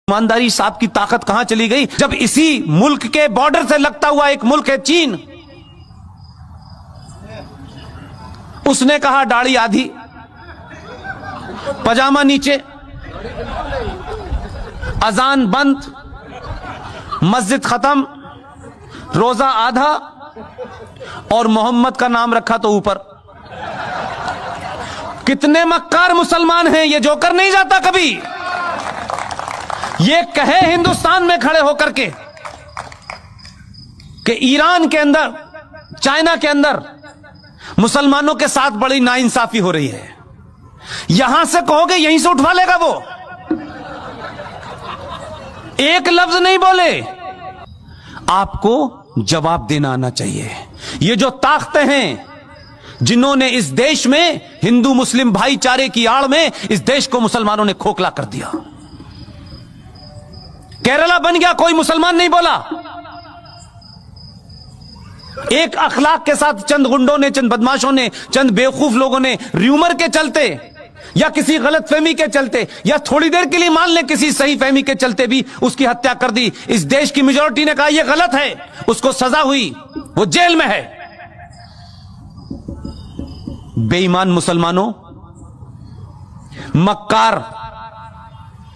ईमानदारी साहब की ताकत कहां चली गई जब इसी मुल्क के बॉर्डर से लगता हुआ एक मुल्क है चीन, उसने कहा दाढ़ी आधी पजामा नीचे, अजान बंद, मस्जिद खत्म, रोजा आधा और मोहम्मद का नाम रखा तो ऊपर। कितने मक्कार मुसलमान हैं, ये जोकर नहीं जाता कभी। ये कहे हिंदुस्तान में खड़े होकर के कि ईरान के अंदर, चाइना के अंदर मुसलमानों के साथ बड़ी नाइंसाफी हो रही है, यहां से कहोगे यहीं से उठवा लेगा वो। एक लफ्ज नहीं बोले। आपको जवाब देना आना चाहिए। ये जो ताकतें हैं जिन्होंने इस देश में हिंदू मुस्लिम भाईचारे की आड़ में इस देश को मुसलमानों ने खोखला कर दिया। केरला बन गया, कोई मुसलमान नहीं बोला। एक अखलाक के साथ चंद गुंडों ने, चंद बदमाशों ने, चंद बेवकूफ लोगों ने र्यूमर के चलते या किसी गलत फहमी के चलते या थोड़ी देर के लिए मान ले किसी सही फहमी के चलते भी उसकी हत्या कर दी। इस देश की मेजॉरिटी ने कहा यह गलत है, उसको सजा हुई, वो जेल में है। बेईमान मुसलमानों, मक्कार,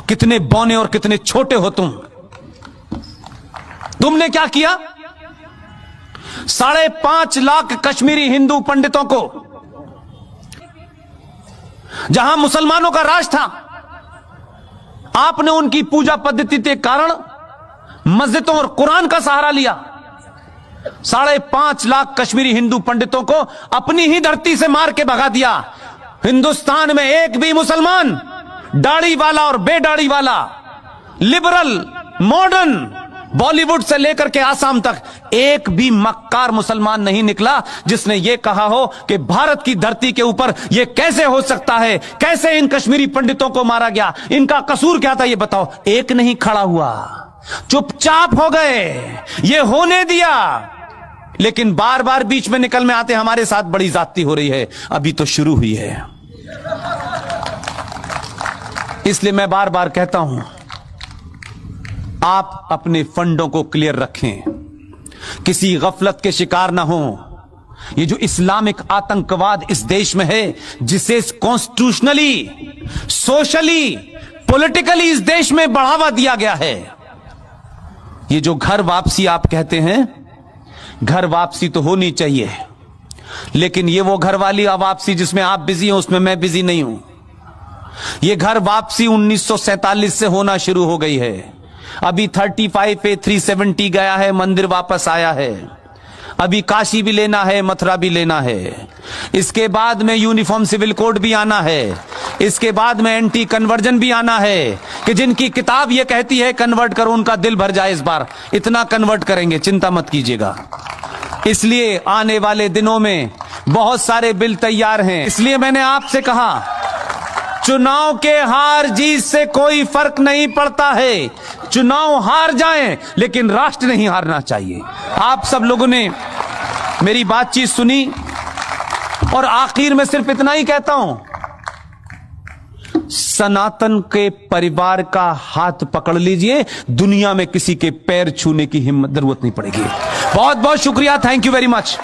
कितने बौने और कितने छोटे हो तुमने क्या किया? 5.5 लाख कश्मीरी हिंदू पंडितों को, जहां मुसलमानों का राज था, आपने उनकी पूजा पद्धति के कारण मस्जिदों और कुरान का सहारा लिया। 5.5 लाख कश्मीरी हिंदू पंडितों को अपनी ही धरती से मार के भगा दिया। हिंदुस्तान में एक भी मुसलमान, दाढ़ी वाला और बेदाढ़ी वाला, लिबरल, मॉडर्न, बॉलीवुड से लेकर के आसाम तक एक भी मक्कार मुसलमान नहीं निकला जिसने यह कहा हो कि भारत की धरती के ऊपर यह कैसे हो सकता है, कैसे इन कश्मीरी पंडितों को मारा गया, इनका कसूर क्या था, यह बताओ। एक नहीं खड़ा हुआ, चुपचाप हो गए, यह होने दिया। लेकिन बार बार बीच में निकल में आते हमारे साथ बड़ी ज्यादती हो रही है, अभी तो शुरू हुई है। इसलिए मैं बार बार कहता हूं, आप अपने फंडों को क्लियर रखें, किसी गफलत के शिकार ना हो। ये जो इस्लामिक आतंकवाद इस देश में है, जिसे कॉन्स्टिट्यूशनली, सोशली, पॉलिटिकली इस देश में बढ़ावा दिया गया है, ये जो घर वापसी आप कहते हैं, घर वापसी तो होनी चाहिए, लेकिन ये वो घर वाली वापसी जिसमें आप बिजी हो, उसमें मैं बिजी नहीं हूं। ये घर वापसी 1947 से होना शुरू हो गई है। अभी 35 पे 370 गया है, मंदिर वापस आया है। अभी काशी भी लेना है, मथुरा भी लेना है। इसके बाद में यूनिफॉर्म सिविल कोड भी आना है। इसके बाद में एंटी कन्वर्जन भी आना है कि जिनकी किताब ये कहती है कन्वर्ट करो, उनका दिल भर जाए। इस बार इतना कन्वर्ट करेंगे, चिंता मत कीजिएगा। इसलिए आने वाले दिनों में बहुत सारे बिल तैयार हैं। इसलिए मैंने आपसे कहा, चुनाव के हार जीत से कोई फर्क नहीं पड़ता है। चुनाव हार जाएं, लेकिन राष्ट्र नहीं हारना चाहिए। आप सब लोगों ने मेरी बातचीत सुनी और आखिर में सिर्फ इतना ही कहता हूं, सनातन के परिवार का हाथ पकड़ लीजिए, दुनिया में किसी के पैर छूने की हिम्मत जरूरत नहीं पड़ेगी। बहुत बहुत शुक्रिया, थैंक यू वेरी मच।